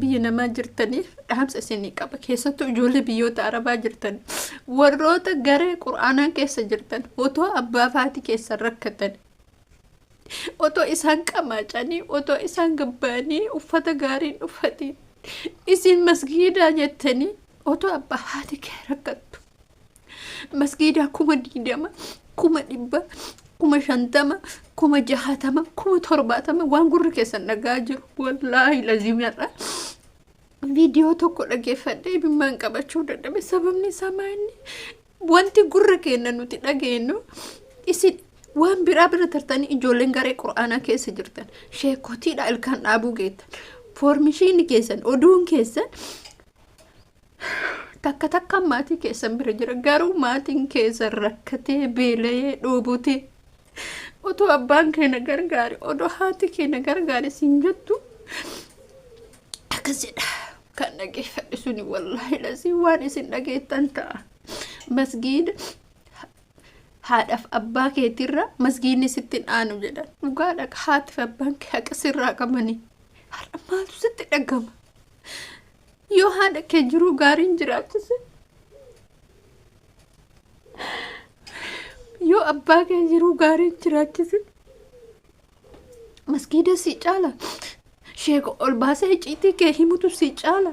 biyya namaa jirtaniif dhaamsa isinii qaba. Keessattuu ijoollee biyyoota arabaa jirtan warroota garee quraanaa keessa jirtan otoo abbaa faati keessa rakkatan otoo isaan qamaacanii otoo isaan gabbaanii uffata gaariin uffatiin isin masgiidaa jettanii otoo abbaa faati kee rakkattu masgiidaa 20 100 50 60 70 waan gurri keessan dhagaa jiru wallaahi lazimiyadha. Video tokko dhageeffadhee bimmaan qabachuu dadhabe sababni isaa maali? Wanti gurra keenya nuti dhageenyu isin waan biraa bira tartanii ijoolleen garee quraanaa keessa jirtan sheekotiidha ilkaan dhaabuu geettan foormishiin keessan oduun keessan takka maatii keessan bira jira garuu maatiin keessan rakkatee beelayee dhoobotee otoo abbaan keenya gargaare odoo haati keenya gargaare siin jettu akkasidha. Kan dhageeffadhe suni wallaahi lasii waan isin dhageettan ta'a. Masgiida haadhaaf abbaa keetirra masgiidni sittin aanu jedhan dhugaadha. Haatiif abbaan kee haqa sirraa qabanii har'a maaltu sitti dhagama? Yoo haadha kee jiruu gaariin jiraachise yoo abbaa kee jiruu gaariin jiraachise masgiida si caala. Sheeko ol baasee icciitii kee himutu si caala.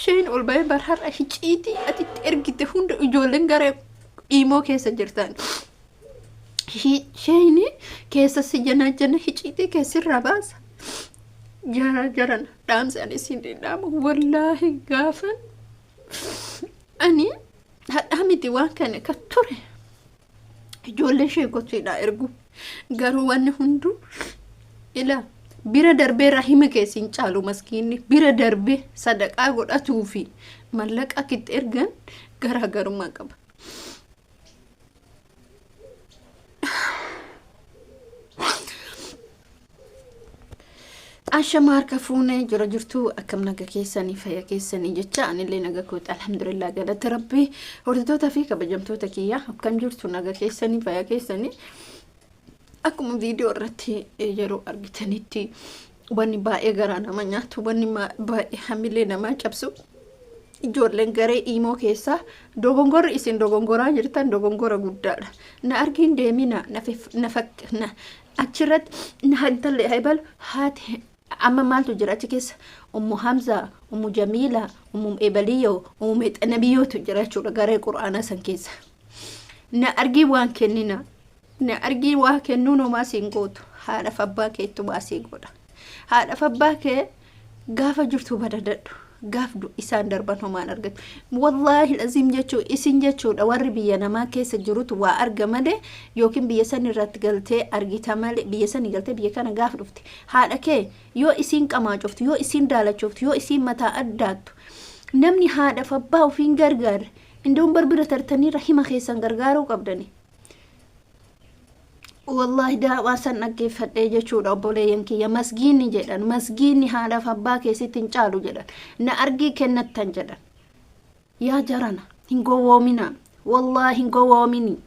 Sheen ol bahee barhar'a icciitii atitti ergite hunda ijoolleen garee imoo keessa jirtan. Sheeni keessa si jana icciitii keessirraa baasa. Jaran dhaamsa ani isin dhidhaama wallaahi gaafan ani hadhaa miti waan kana ka ture ijoollee sheekotiidha ergu garuu wanni hundu ila bira darbee rahima keessin caalu maskiinni bira darbee sadaqaa godhatuu fi mallaqa kitti ergan garaagarummaa qaba. Ashama harka fuunee jira jirtu akkam naga keessanii fayya keessanii jecha anillee naga koota alhamdulillah galata rabbii hordoftoota fi kabajamtoota kiyya akkam jirtu naga keessanii fayya keessanii. Akkuma video irratti yeroo argitanitti wanni baay'ee garaa nama nyaatu wanni baay'ee hamilee nama cabsu ijoolleen garee imoo keessa dogongorri isin dogongoraa jirtan dogongora guddaadha. Na argiin deemina na achirratti na haddalle haybal haati amma maaltu jira achi keessa ummu Hamza ummu Jamila ummu Ebaliyo ummu Mexanabiyootu jira jechuudha garee quraanaa san keessa. Na argii waan kennina na argi waa kennu no maasin gootu haadha abbaa keetu baasii godha. Haadha abbaa kee gaafa jirtu badadadhu gaafdu isaan darban homaan argatu wallaahi lazim jechuu isin jechuudha warri biyya namaa keessa jirutu waa arga malee yookiin biyya san irratti galtee argita malee biyya san galtee biyya kana gaaf dhufti haadha kee yoo isin qamaacoftu yoo isin daalachoftu yoo isin mataa addaattu namni haadha abbaa ofiin gargaara indoon barbira tartanii rahima keessan gargaaruu qabdani. Wallahi da wasan dhageeffadhee jechuudha obboleeyyan kiyya masgiinni jedhan masgiinni haadhaaf abbaa keessatti caalu jedhan na argii kennattan jedhan yaa jarana hin gowwoomina wallahi hin gowwoomini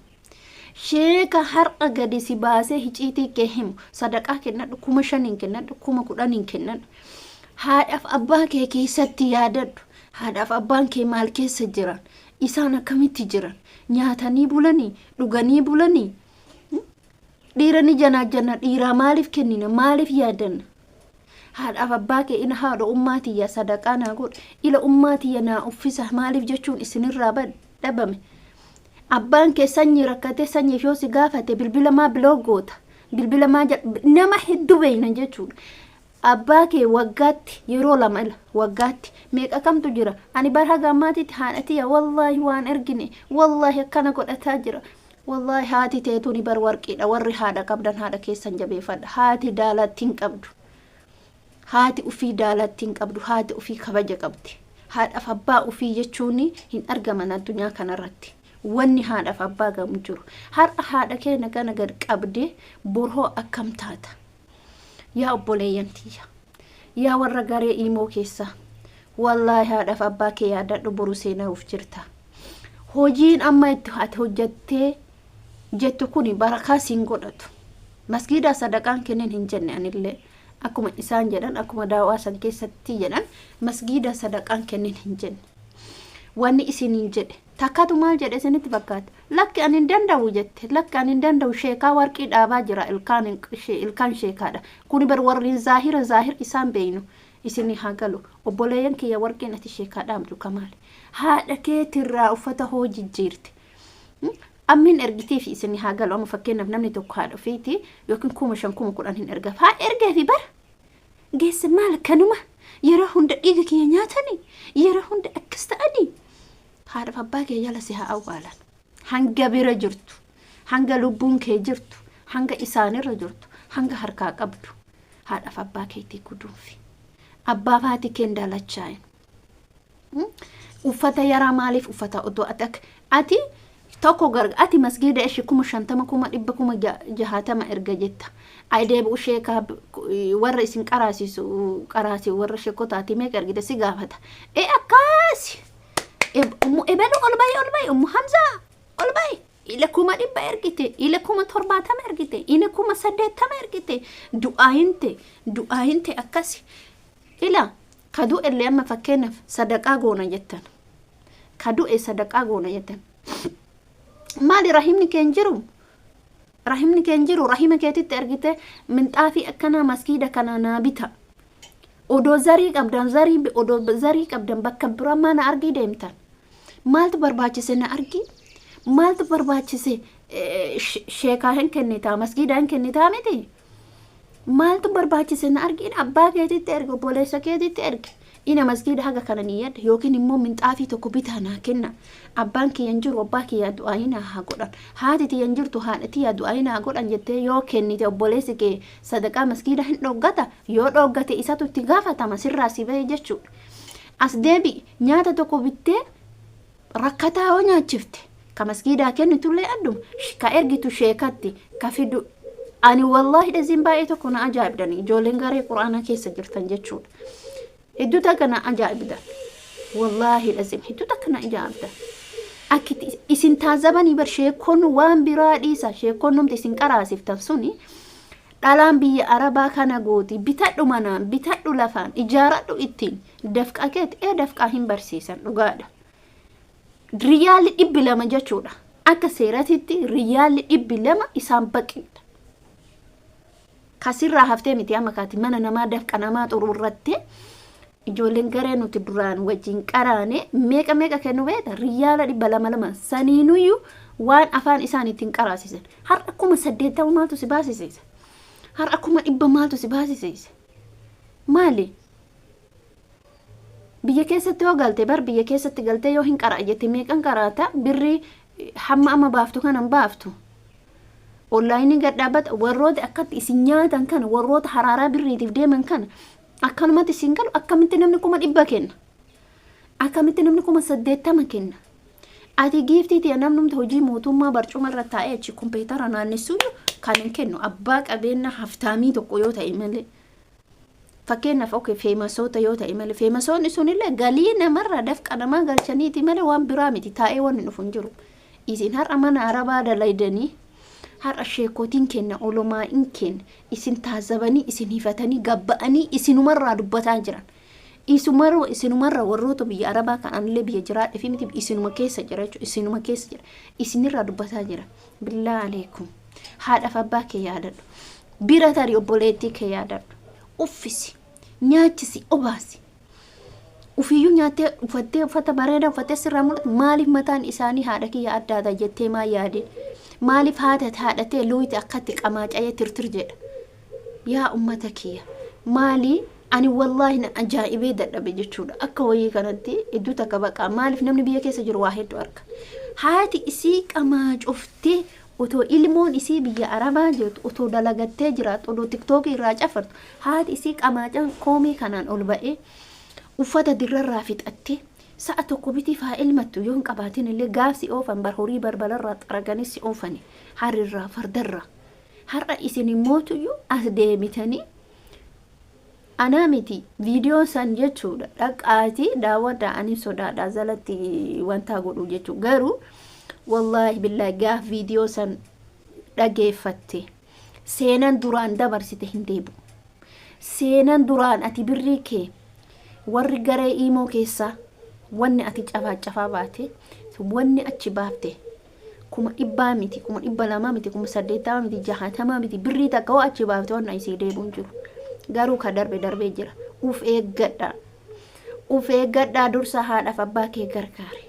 sheeka har'a gadi si baasee hiciitii kee himu sadaqaa kennadhu 5,000 kennadhu 10,000 kennadhu haadhaaf abbaa kee keessatti yaadadhu haadhaaf abbaan kee maal keessa jiran isaan akkamitti jiran nyaatanii bulanii dhuganii bulanii dhiirani jana dhiiraa maaliif kennina maaliif yaadanna haadhaaf abbaa kee ina haadha ummaatiyya sadaqaa naa godhe ila ummaatiyya naa uffisa maaliif jechuun isinirraa dhabame abbaan kee sanyii rakkate sanyiif yoo si gaafate bilbila maa biloo goota bilbila maa nama hedduu beeyna jechuudha. Abbaa kee waggaatti yeroo lama waggaatti meeqa kamtu jira ani bara gammaatitti haadhatiyya wallaahi waan ergine wallaahi akkana godhataa jira. Wallahi haati teetuni bar warqiidha warri haadha qabdan haadha keessan jabeeffadha haati daalattiin qabdu haati ufii daalattiin qabdu haati ufii kabaja qabdi haadhaaf abbaa ufii jechuun hin argaman addunyaa kanarratti wanni haadhaaf abbaa gamu jiru har'a haadha kee naga gad qabdee borhoo akkam taata yaa obboleeyyan tiyya yaa warra garee imoo keessa wallahi haadhaaf abbaa kee yaadadhu boru seenaaf jirta hojiin amma itti ati hojjattee jettu kuni barakaa siin godhatu masgiida sadaqaan kennin hin jenne anillee akkuma isaan jedhan akkuma daawaa san keessatti jedhan masgiida sadaqaan kennin hin jenne. Wanni isiniin jedhe takkatu maal jedhe isinitti fakkaata lakki ani hin danda'u jette lakki ani hin danda'u sheekaa warqii dhaabaa jira ilkaan sheekaadha kuni bar warri zaahir isaan beeynu isini haa galu obboleeyyan kiyya warqiin ati sheekaa dhaabdu kamaali haadha keetirraa uffata hoo jijjiirte ammin ergitiif isini haa galu amma fakkeenyaaf namni tokko haadha ofiiti yookiin 5,000 hin ergaaf haa ergeefi bar geesse maal kanuma yeroo hunda dhiiga kiyya nyaatanii yeroo hunda akkas ta'anii haadha abbaa kee jala si haa awwaalan hanga bira jirtu hanga lubbuun kee jirtu hanga isaanirra jirtu hanga harkaa qabdu haadha abbaa keetii kuduunfi abbaa faati keen dalachaa'in uffata yaraa maaliif uffata odoo ati tokko garga ati masgiida ishi 50,000 erga jetta aideebu sheekaa warra isin qaraasi warra sheekotaati meeqa ergite si gaafata akkaasi ebelu olbay Dhamsaa olbay ila 100 ergite ila 70 ergite ila 80 ergite du'aayinte akkasi ila kadu illee amma fakkeenyaaf sadaqaa goona jettan kadu sadaqaa goona jettan maali rahimni keen jiru rahima keetitti ergite minxaafii akkana masgiida kana naa bita odoo zarii qabdan bakka biraa mana argii deemtan maaltu barbaachise na argi maaltu barbaachise sheekaa hin kennitaa masgiida hin kennitaa miti maaltu barbaachise na argi abbaa keetitti erge obboleessa keetitti erge ina masgiida haga kana niyyadha yookiin immoo minxaafii tokko bitaa naa kenna abbaan kiyyan jiru abbaa kiyya du'aayina haa godhan haati tiyyan jirtu haadhati yaa du'aayina haa godhan jettee yoo kennite obboleessi kee sadaqaa masgiida hin dhoggata yoo dhoggate isatu itti gaafatama sirraa si ba'e jechuudha as deebi nyaata tokko bittee rakkataa hoo nyaachifte ka masgiidaa kennitullee adduma ka ergitu sheekatti ka fidu ani wallahi dhazin baay'ee tokko na ajaa'ibdani ijoolleen garee quraanaa keessa jirtan jechuudha idduuta kana ajaa'ibdan wallahi dhazin idduuta kana ajaa'ibdan akkiti isin taazabanii bar sheekon waan biraa dhiisa sheekon numti isin qaraasiftan suni dhalaan biyya arabaa kana gooti bitadhu manaan bitadhu lafaan ijaaradhu ittiin dafqaa keeti dafqaa hin barsiisan dhugaadha riyaali 200 jechuudha akka seeratitti riyaali 200 isaan baqiidha kasirraa haftee miti amma kaati mana namaa dafqa namaa xururratte ijoolleen garee nuti duraan wajjin qaraane meeqa kennu beeta riyaala 200 saniinuyyuu waan afaan isaan ittiin qaraasisan har'a 80 maaltu si baasisiisa har'a 100 maaltu si baasisiisa maali biyya keessatti yoo galte bar biyya keessatti galte yoo hin qaraa jetti meeqan qaraata birri hamma amma baaftu kanan baaftu online gadhaabata warroota akkatti isin nyaatan kana warroota haraaraa birriitiif deeman kana akkanumatti isin galu akkamitti namni 100 kenna akkamitti namni 80 kenna ati giiftiiti namnumti hojii mootummaa barcuma irra taa'ee achi kompiitara naannessuu kan hin kennu abbaa qabeenya haftaamii tokko yoo ta'e malee fakkeenyaaf feemasoota yoo ta'e malee feemasoonni sunillee galii namarraa dafqa namaa galchaniiti malee waan biraa miti taa'ee waan hin dhufu jiru isin har'a mana arabaa dalaydanii har'a sheekotiin kenna olomaa in kenna isin taazabanii isin hifatanii gabba'anii isinumarraa dubbataa jiran isinumarra warroota biyya arabaa kanallee biyya jiraadhe fi miti isinuma keessa jira jechuudha isinuma keessa jira isinirraa dubbataa jira billaa aleekum haadhaaf abbaa kee yaadadhu bira tarii obboleettii kee yaadadhu uffisi nyaachisi obaasi ufiyyuu nyaattee uffattee uffata bareedaa uffattee sirraa mul'atu maaliif mataan isaanii haadha kiyya addaata jettee maa yaade maaliif haadhatee luuyti akkatti qamaaca'ee tirtir jedha yaa ummata kiyya maalii ani wallahi na ajaa'ibee dadhabe jechuudha akka wayii kanatti iddoo takka baqa maaliif namni biyya keessa jiru waa hedduu arga haati isii qamaacoftee otoo ilmoon isii biyya arabaa jirtu otoo dalagattee jiraatu otoo tiktookii irraa cafartu haati isii qamaacan koomii kanaan ol ba'ee uffata dirrarraa fixattee sa'a tokko biti faa ilmattu yoo hin qabaatin illee gaafsi oofan bar horii barbalarraa xaraganis si oofani harrirraa fardarraa har'a isin immootuyyuu as deemitanii anaa miti viidiyoo san jechuudha dhaqaatii daawwadhaa ani sodaadhaa jalatti wanta godhu jechuu garuu wallahi billahi gaaf viidiyoo san dhageeffatte seenan duraan dabarsite hin deebi'u seenan duraan ati birrii kee warri garee imoo keessa wanni ati cafaa baate wanni achi baafte kuma 100 miti kuma 200 miti kuma 80 miti 60 miti birrii takka achi baafte wanna isii deebuun jiru garuu ka darbee jira uf eeggadhaa dursa haadhaaf abbaa kee gargaare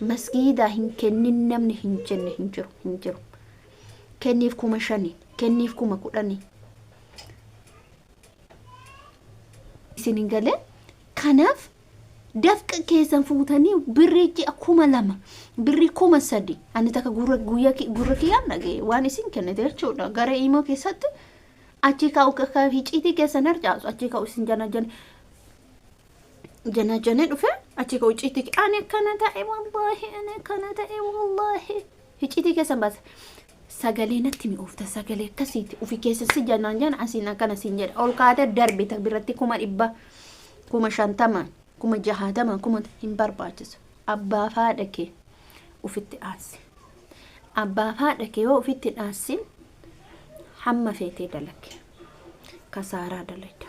masgiida hin kennin namni hin jenne hin jiru kenniif kuma 5 kenniif kuma 10 isin galee kanaaf dafqa keessan fuutanii birrichi akkuma 2 birri kuma 3 ani taka gurra kiyyaan dhagee waan isin kennite jechuudha gara imoo keessatti achi kaa'u akka hiciitii keessan harcaasu achi kaa'u isin jana dhufe achi kaa'u hiciitii ani kana ta'e wallahi hiciitii keessan baasa sagalee natti mi'oofta sagalee akkasiiti ufi keessatti jana asiin akkana siin jedha ol kaatee darbe tak biratti kuma 100 kuma 50 kuma 60 kuma hin barbaachisu abbaa haadha kee ufitti dhaansi abbaa haadha kee yoo ufitti dhaansin hamma feetee dalage kasaaraa dalaga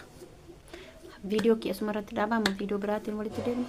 video keessumarratti dhaabama video biraatiin walitti deemna